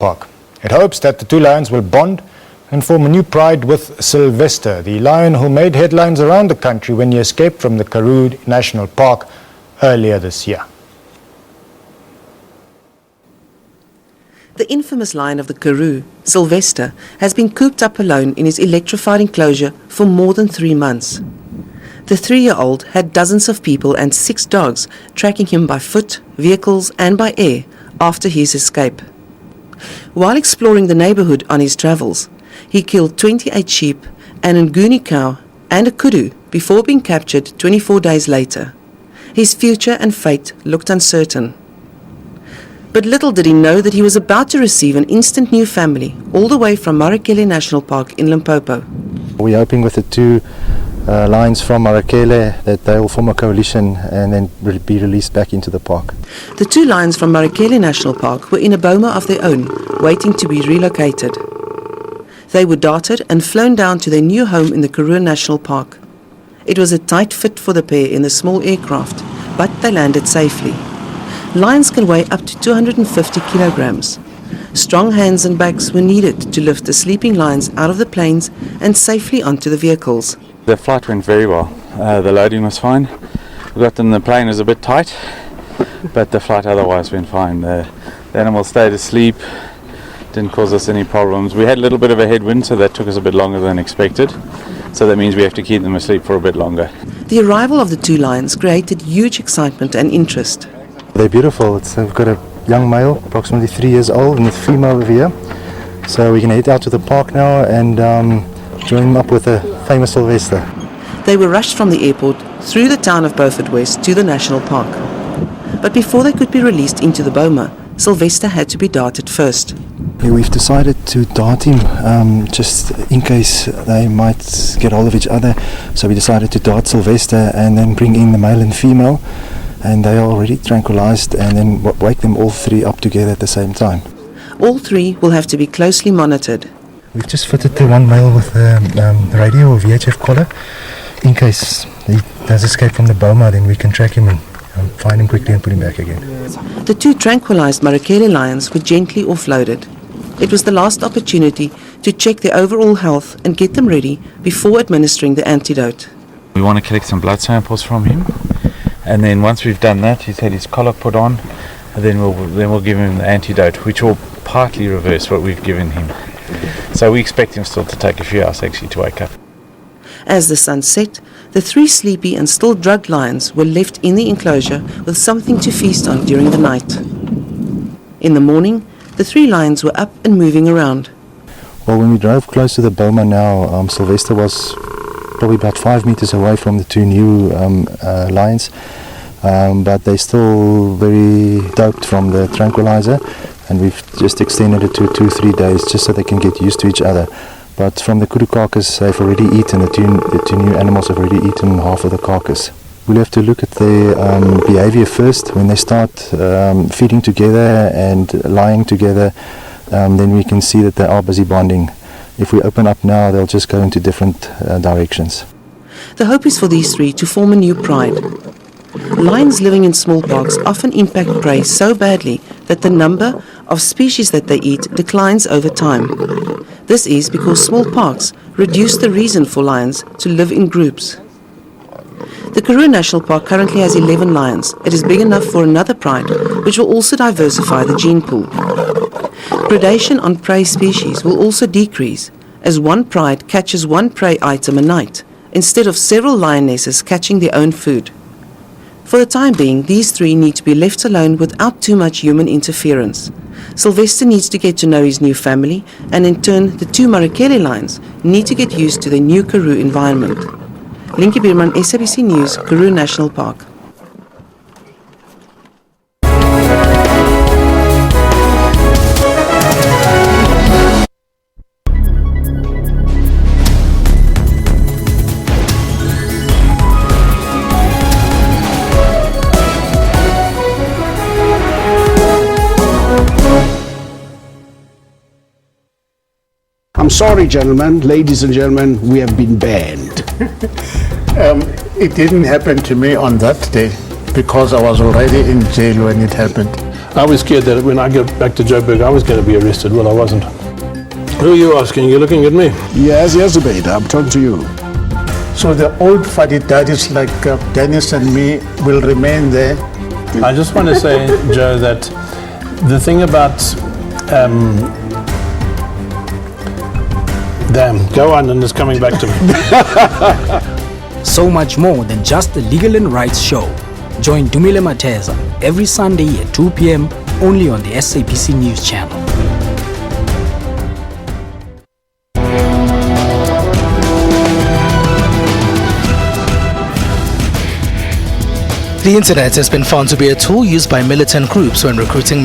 Park. It hopes that the two lions will bond and form a new pride with Sylvester, the lion who made headlines around the country when he escaped from the Karoo National Park earlier this year. The infamous lion of the Karoo, Sylvester, has been cooped up alone in his electrified enclosure for more than 3 months. The 3-year-old had dozens of people and 6 dogs tracking him by foot, vehicles and by air after his escape. While exploring the neighborhood on his travels, he killed 28 sheep, an Nguni cow and a kudu before being captured 24 days later. His future and fate looked uncertain. But little did he know that he was about to receive an instant new family all the way from Marakele National Park in Limpopo. We're hoping with the two lions from Marakele that they will form a coalition and then be released back into the park. The 2 lions from Marakele National Park were in a boma of their own, waiting to be relocated. They were darted and flown down to their new home in the Karoo National Park. It was a tight fit for the pair in the small aircraft, but they landed safely. Lions can weigh up to 250 kilograms. Strong hands and backs were needed to lift the sleeping lions out of the planes and safely onto the vehicles. The flight went very well. The loading was fine. We got them in the plane, it was a bit tight, but the flight otherwise went fine. The animals stayed asleep, didn't cause us any problems. We had a little bit of a headwind, so that took us a bit longer than expected. So that means we have to keep them asleep for a bit longer. The arrival of the 2 lions created huge excitement and interest. They're beautiful. We've got a young male, approximately 3 years old, and a female over here. So we can head out to the park now and join them up with the famous Sylvester. They were rushed from the airport through the town of Beaufort West to the national park. But before they could be released into the boma, Sylvester had to be darted first. We've decided to dart him just in case they might get hold of each other. So we decided to dart Sylvester and then bring in the male and female. And they are already tranquilized, and then wake them all 3 up together at the same time. All 3 will have to be closely monitored. We've just fitted the one male with a radio or VHF collar. In case he does escape from the boma, then we can track him and find him quickly and put him back again. The 2 tranquilized Marakele lions were gently offloaded. It was the last opportunity to check their overall health and get them ready before administering the antidote. We want to collect some blood samples from him. And then once we've done that, he's had his collar put on, and then we'll give him the antidote, which will partly reverse what we've given him. So we expect him still to take a few hours actually to wake up. As the sun set, the 3 sleepy and still drugged lions were left in the enclosure with something to feast on during the night. In the morning, the 3 lions were up and moving around. Well, when we drove close to the boma now, Sylvester was probably about 5 meters away from the 2 new lions, but they're still very doped from the tranquilizer, and we've just extended it to 2-3 days just so they can get used to each other. But from the kudu carcass, they've already eaten, the two new animals have already eaten half of the carcass. We'll have to look at their behavior first. When they start feeding together and lying together, then we can see that they are busy bonding. If we open up now, they'll just go into different directions. The hope is for these 3 to form a new pride. Lions living in small parks often impact prey so badly that the number of species that they eat declines over time. This is because small parks reduce the reason for lions to live in groups. The Karoo National Park currently has 11 lions. It is big enough for another pride, which will also diversify the gene pool. Predation on prey species will also decrease, as one pride catches one prey item a night, instead of several lionesses catching their own food. For the time being, these 3 need to be left alone without too much human interference. Sylvester needs to get to know his new family, and in turn, the 2 Marakele lions need to get used to their new Karoo environment. Linky Bierman, SABC News, Karoo National Park. I'm sorry, gentlemen, ladies and gentlemen, we have been banned. It didn't happen to me on that day because I was already in jail when it happened. I was scared that when I got back to Joburg, I was going to be arrested. Well, I wasn't. Who are you asking? You're looking at me. Yes, Zubeda, I'm talking to you. So the old fuddy-duddies like Dennis and me will remain there. I just want to say, Joe, that the thing about... damn, go on, and it's coming back to me. So much more than just the Legal and Rights show. Join Dumile Mateza every Sunday at 2 p.m. only on the SABC News channel. The internet has been found to be a tool used by militant groups when recruiting